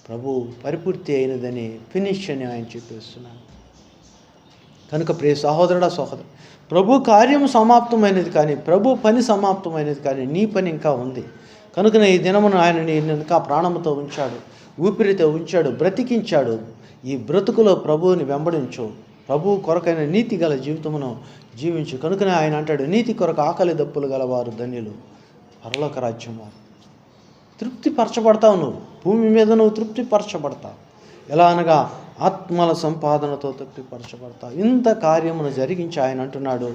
ప్రభు పరిపూర్తి అయినదని, ఫినిష్ అని ఆయన చెప్పేస్తున్నాడు. కనుక ప్రియ సహోదరుడా, సహోదరు, ప్రభు కార్యం సమాప్తమైనది కానీ, ప్రభు పని సమాప్తమైనది కానీ, నీ పని ఇంకా ఉంది. కనుకనే ఈ దినమును ఆయన నేను ఇంకా ప్రాణముతో ఉంచాడు, ఊపిరితో ఉంచాడు, బ్రతికించాడు. ఈ బ్రతుకులో ప్రభువుని వెంబడించు, ప్రభువు కొరకైన నీతి గల జీవితమును జీవించు. కనుకనే ఆయన అంటాడు, నీతి కొరకు ఆకలి దప్పులు గలవారు ధన్యులు, పరలోక రాజ్యం వారు. తృప్తిపరచబడతావు. నువ్వు భూమి మీద నువ్వు తృప్తిపరచబడతావు. ఎలా అనగా ఆత్మల సంపాదనతో తృప్తిపరచబడతావు. ఇంత కార్యమును జరిగించి ఆయన అంటున్నాడు,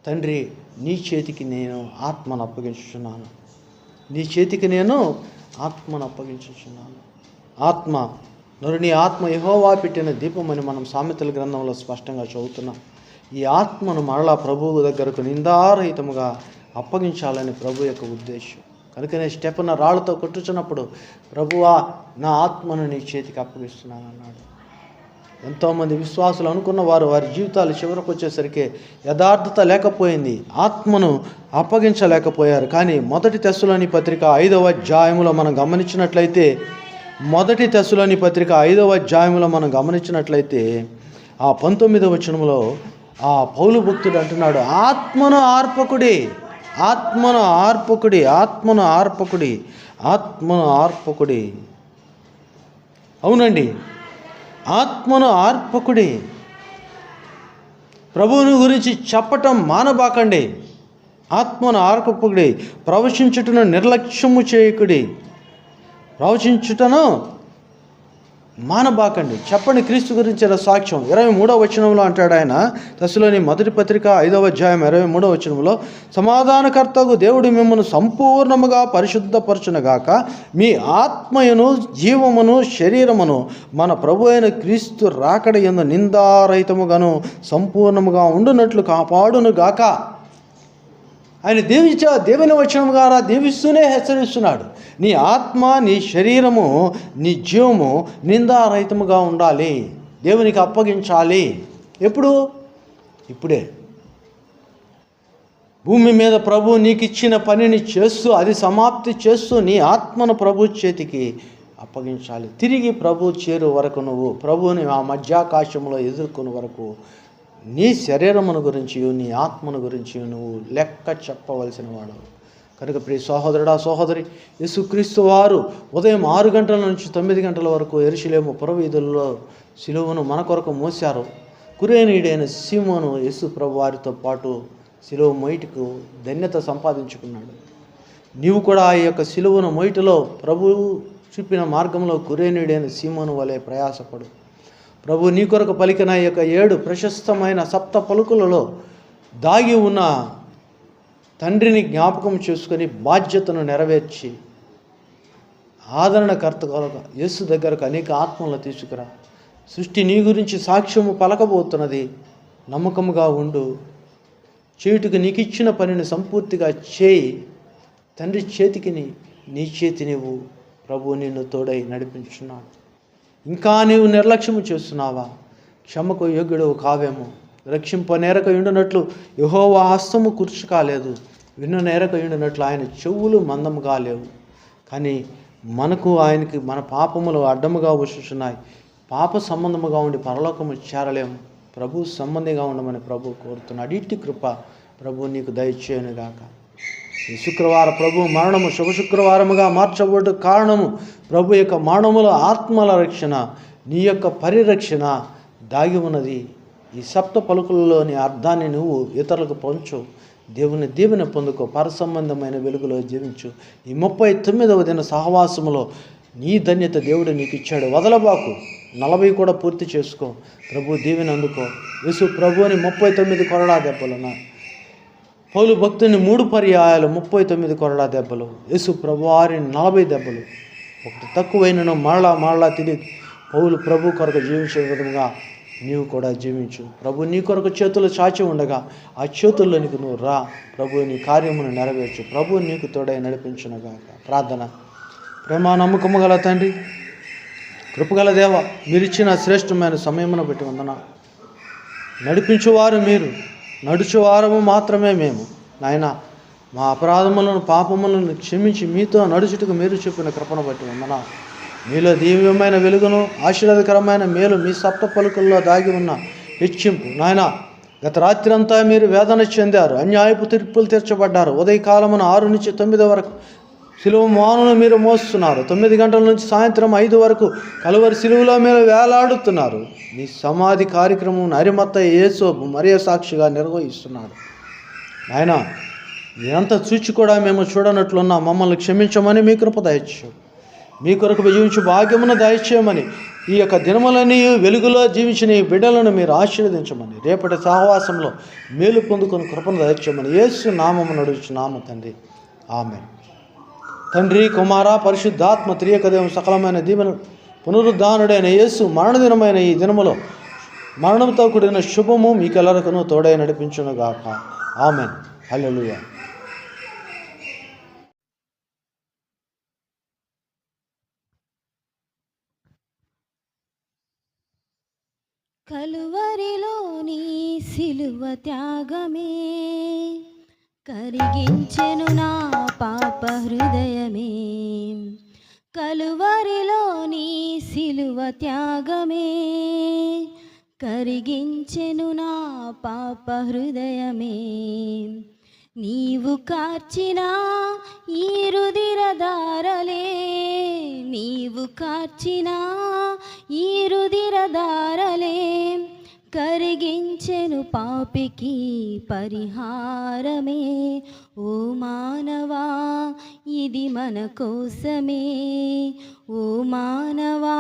తండ్రి నీ చేతికి నేను ఆత్మను అప్పగించుచున్నాను, నీ చేతికి నేను ఆత్మను అప్పగించుచున్నాను. ఆత్మ, నరుని ఆత్మ యెహోవా పెట్టిన దీపమని మనం సామెతల గ్రంథంలో స్పష్టంగా చదువుతున్నాం. ఈ ఆత్మను మరలా ప్రభువు దగ్గరకు నిందారహితముగా అప్పగించాలని ప్రభు యొక్క ఉద్దేశం. కనుకనే స్టెఫెను రాళ్ళతో కొట్టుచున్నప్పుడు, ప్రభువా నా ఆత్మను నీ చేతికి అప్పగిస్తున్నాను అన్నాడు. ఎంతోమంది విశ్వాసులు అనుకున్న వారి జీవితాలు చివరకు వచ్చేసరికి యథార్థత లేకపోయింది, ఆత్మను అప్పగించలేకపోయారు. కానీ మొదటి తెస్సలోని పత్రిక 5వ అధ్యాయములో మనం గమనించినట్లయితే మనం గమనించినట్లయితే ఆ 19వ వచనంలో ఆ పౌలు భక్తుడు అంటున్నాడు, ఆత్మను ఆర్పకుడి, ఆత్మను ఆర్పకుడి, ఆత్మను ఆర్పకుడి, ఆత్మను ఆర్పకుడి. అవునండి, ఆత్మను ఆర్పకుడి. ప్రభువుని గురించి చెప్పటం మానబాకండి. ఆత్మను ఆర్పకుడి. ప్రవచించుటను నిర్లక్ష్యము చేయకుడి. ప్రవచించుటను మానబాకండి. చెప్పండి క్రీస్తు గురించిన సాక్ష్యం. 23వ వచనంలో అంటాడు ఆయన, తెస్సలోని మొదటి పత్రిక 5వ అధ్యాయం 23వ వచనంలో, సమాధానకర్తకు దేవుడు మిమ్మల్ని సంపూర్ణముగా పరిశుద్ధపరచునుగాక, మీ ఆత్మయును జీవమును శరీరమును మన ప్రభు అయిన క్రీస్తు రాకడ యందు నిందారహితముగాను సంపూర్ణముగా ఉండునట్లు కాపాడునుగాక. ఆయన దేవుని వచనం ద్వారా దీవిస్తూనే హెచ్చరిస్తున్నాడు. నీ ఆత్మ, నీ శరీరము, నీ జీవము నిందారహితముగా ఉండాలి, దేవునికి అప్పగించాలి. ఎప్పుడు? ఇప్పుడే. భూమి మీద ప్రభు నీకు ఇచ్చిన పనిని చేస్తూ, అది సమాప్తి చేస్తూ నీ ఆత్మను ప్రభు చేతికి అప్పగించాలి. తిరిగి ప్రభు చేరు వరకు నువ్వు ప్రభువుని ఆ మధ్యాకాశంలో ఎదుర్కొనే వరకు నీ శరీరమును గురించి, నీ ఆత్మను గురించి నువ్వు లెక్క చెప్పవలసిన వాడు. కనుక ప్రియ సహోదరుడా, సహోదరి, యేసుక్రీస్తు వారు ఉదయం 6 గంటల నుంచి 9 గంటల వరకు యెరూషలేము పురవీధుల్లో సిలువను మన కొరకు మోశారు. కురేనీయుడైన సీమోను యేసు ప్రభు వారితో పాటు సిలువ మోయిటకు ధన్యత సంపాదించుకున్నాడు. నీవు కూడా ఈ యొక్క సిలువను మోయిటలో ప్రభువు చూపిన మార్గంలో కురేనీయుడైన సీమోను వలె ప్రయాసపడు. ప్రభు నీ కొరకు పలికిన ఈ యొక్క 7 ప్రశస్తమైన సప్త పలుకులలో దాగి ఉన్న తండ్రిని జ్ఞాపకం చేసుకొని బాధ్యతను నెరవేర్చి ఆదరణకర్తగా యేసు దగ్గరకు అనేక ఆత్మలను తీసుకురా. సృష్టి నీ గురించి సాక్ష్యము పలకబోతున్నది, నమ్మకముగా ఉండు. చేయుటకు నీకు ఇచ్చిన పనిని సంపూర్తిగా చేయి. తండ్రి చేతికి నీ చేతి నీవు, ప్రభు నిన్ను తోడై నడిపించున్నాడు. ఇంకా నీవు నిర్లక్ష్యము చేస్తున్నావా? క్షమకు యోగ్యుడవు కావేమో. రక్షింపనేరక ఉండునట్లు యెహోవా హస్తము కుర్చీ కాలేదు, వినునేరక ఉండునట్లు ఆయన చెవులు మందము కాలేవు. కానీ మనకు ఆయనకి మన పాపములు అడ్డముగా వచ్చుచున్నాయి. పాప సంబంధముగా ఉండి పరలోకము చేరలేము. ప్రభు సంబంధిగా ఉండమని ప్రభు కోరుతున్నాడు. ఇట్టి కృప ప్రభు నీకు దయచేయునుగాక. ఈ శుక్రవార ప్రభు మరణము శుభ శుక్రవారముగా మార్చబడు కారణము ప్రభు యొక్క మరణముల ఆత్మల రక్షణ, నీ యొక్క పరిరక్షణ దాగి ఉన్నది. ఈ సప్త పలుకులలోని అర్థాన్ని నువ్వు ఇతరులకు పంచు. దేవుని దీవెన పొందుకో. పరసంబంధమైన వెలుగులో జీవించు. ఈ 39వ దిన సహవాసములో నీ ధన్యత దేవుడు నీకు ఇచ్చాడు. వదలబాకు. 40 కూడా పూర్తి చేసుకో. ప్రభు దీవెన అందుకో. యేసు ప్రభు అని 39 కొరడా దెబ్బలు, పౌలు భక్తుని 3 పర్యాయాలు 39 కొరడా దెబ్బలు, యేసు ప్రభు వారిని 40 దెబ్బలు. ఒకటి తక్కువైనను మరలా తిరిగి పౌలు ప్రభు కొరకు జీవించే విధంగా నీవు కూడా జీవించు. ప్రభు నీ కొరకు చేతులు చాచి ఉండగా ఆ చేతుల్లోనికి నువ్వు రా. ప్రభు నీ కార్యమును నెరవేర్చు. ప్రభు నీకు తోడై నడిపించునుగాక. ప్రార్థన. ప్రేమ నమ్మకము గల తండ్రి, కృపగల దేవ, మీరిచ్చిన శ్రేష్టమైన సమయమును బట్టి వందనాలు. నడిపించువారు మీరు, నడుచువారము మాత్రమే మేము. నాయన, మా అపరాధములను పాపములను క్షమించి మీతో నడుచుటకు మీరు చెప్పిన కృపను బట్టి వందనాలు. మీలో దివ్యమైన వెలుగును, ఆశీర్వాదకరమైన మేలు మీ సప్త పలుకుల్లో దాగి ఉన్న హెచ్చింపు. నాయన, గత రాత్రి అంతా మీరు వేదన చెందారు, అన్యాయపు తీర్పులు తీర్చబడ్డారు. ఉదయకాలమున 6 నుంచి 9 వరకు సిలువ మానును మీరు మోస్తున్నారు. 9 గంటల నుంచి సాయంత్రం 5 వరకు కలువరి సిలువలో మీరు వేలాడుతున్నారు. మీ సమాధి కార్యక్రమం అరిమత్తయి యేసోబు మరియ సాక్షిగా నిర్వహిస్తున్నారు. నాయన, ఎంత చూచి కూడా మేము చూడనట్లున్నా మమ్మల్ని క్షమించమని మీ కృప దయచేయు. మీ కొరకు జీవించు భాగ్యమును దయచేయమని, ఈ యొక్క దినములని వెలుగులో జీవించిన ఈ బిడ్డలను మీరు ఆశీర్వదించమని, రేపటి సహవాసంలో మేలు పొందుకొని కృపను దయచేయమని యేసు నామము నడుచున్నాము తండ్రి. ఆమేన్. తండ్రి, కుమార, పరిశుద్ధాత్మ త్రియక దేవుని సకలమైన దీవెన, పునరుద్ధానుడైన యేసు మరణదినమైన ఈ దినములో మరణంతో కూడిన శుభము మీకెల్లరకును తోడై నడిపించునుగాక. ఆమేన్. హల్లెలూయా. కలువరిలోని సిలువ త్యాగమే కరిగించెను నా పాప హృదయమే. కలువరిలోని సిలువ త్యాగమే కరిగించెను నా పాప హృదయమే. నీవు కార్చిన ఈ రుధిరధారలే, నీవు కార్చిన ఈ రుధిరధారలే కరిగించెను పాపికి పరిహారమే. ఓ మానవా ఇది మన కోసమే, ఓ మానవా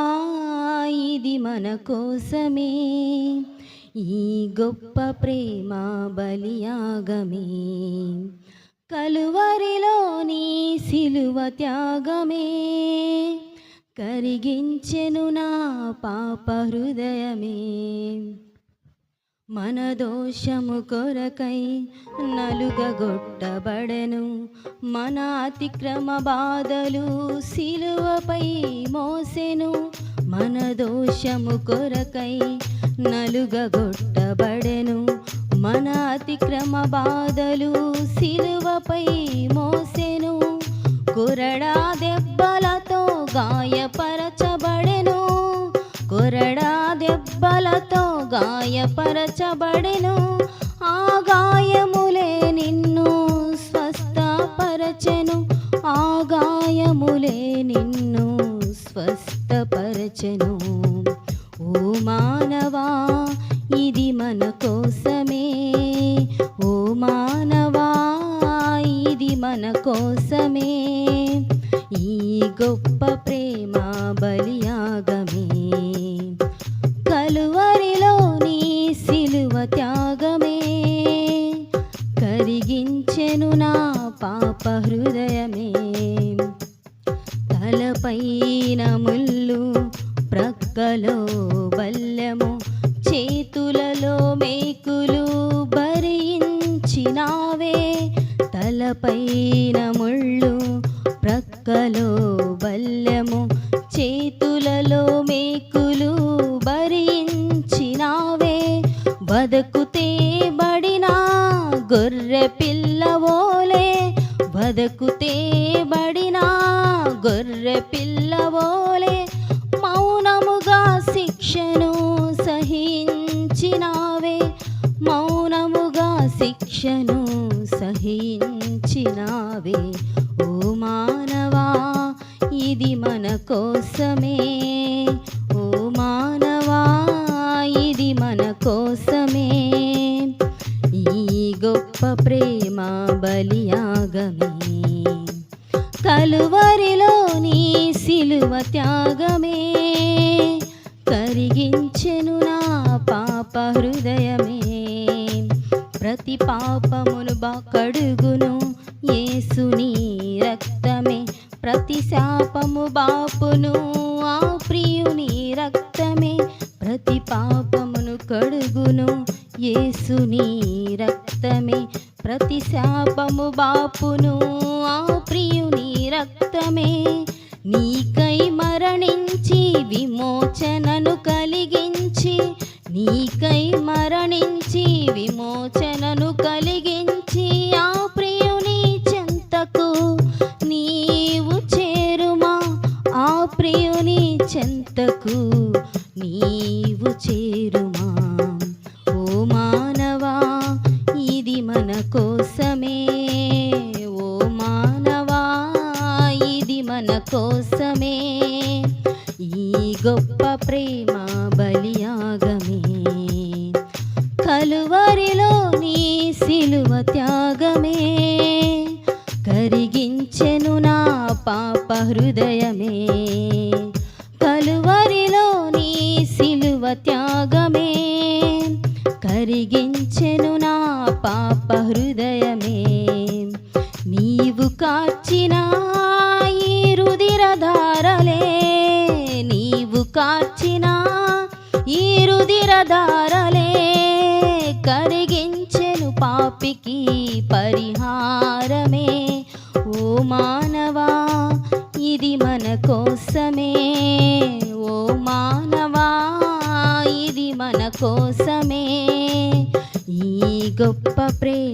ఇది మన కోసమే. ఈ గొప్ప ప్రేమ బలియాగమే కలువరిలోని సిలువ త్యాగమే కరిగించెను నా పాప హృదయమే. మన దోషము కొరకై నలుగగొట్టబడెను, మన అతిక్రమ బాధలు సిలువపై మోసెను. మన దోషము కొరకై నలుగగొట్టబడెను, మన అతిక్రమ బాధలు సిలువపై మోసెను. కొరడా దెబ్బలతో గాయపరచబడెను, కొరడా దెబ్బలతో గాయపరచబడెను. ఆ గాయములే నిన్ను స్వస్థపరచెను, ఆ గాయములే నిన్ను స్వస్థపరచెను. ఓ మానవా ఇది మన కోసమే, ఓ మానవా ఇది మన కోసమే. ఈ గొప్ప ప్రేమ బలియాగమే కలువరిలోని సిలువ త్యాగమే కరిగించెను నా పాప హృదయమే. తలపైన ముళ్ళు, ప్రక్కలో బల్లెము, చేతులలో మేకులు భరించినావే. తలపైన ముళ్ళు, ప్రక్కలో బల్లెము, చేతులలో మేకులు భరించినావే. బతుకుతే బడిన గొర్రె పిల్లవోలే, బతుకుతే బడిన గొర్రె పిల్లవోలే మౌనముగా శిక్షను సహించినావే, మౌనముగా శిక్షను సహించినావే. ఓ మానవా ఇది మన కోసమే, ఓ మానవా ఇది మన కోసమే. ఈ గొప్ప ప్రేమ బలియాగమే కలువరిలోని సిలువ త్యాగమే కరిగించెను నా పాప హృదయమే. ప్రతి పాపమును కడుగును యేసుని రక్తమే, ప్రతి శాపము బాపును ఆ ప్రియుని రక్తమే. ప్రతి పాపమును కడుగును యేసుని రక్తమే, ప్రతి శాపము బాపును ఆ ప్రియుని రక్తమే. నీకై మరణించి విమోచనను కలిగించి, నీకై మరణించి విమోచనను కలిగించి ఆ ప్రియుని చెంతకు నీవు చేరుమా, ఆ ప్రియుని చెంతకు నీవు చేరుమా. ఓ మానవా ఇది మన కోసమే, ఓ మానవా ఇది మన కోసమే. ఈ గొప్ప ప్రేమ బలియాగమే కలువరిలోని సిలువ త్యాగమే కరిగించెను నా పాప హృదయమే. కలువరిలోని సిలువ త్యాగమే కరిగించెను నా పాప హృదయమే. నీవు కార్చిన ఈ రుధిరధారలే, నీవు కార్చిన ఈ రుధిరధారలే కరిగించెను పాపికి పరిహారమే. ఓ మానవా ఇది మన కోసమే, ఓ మానవా ఇది మన ప్రేమ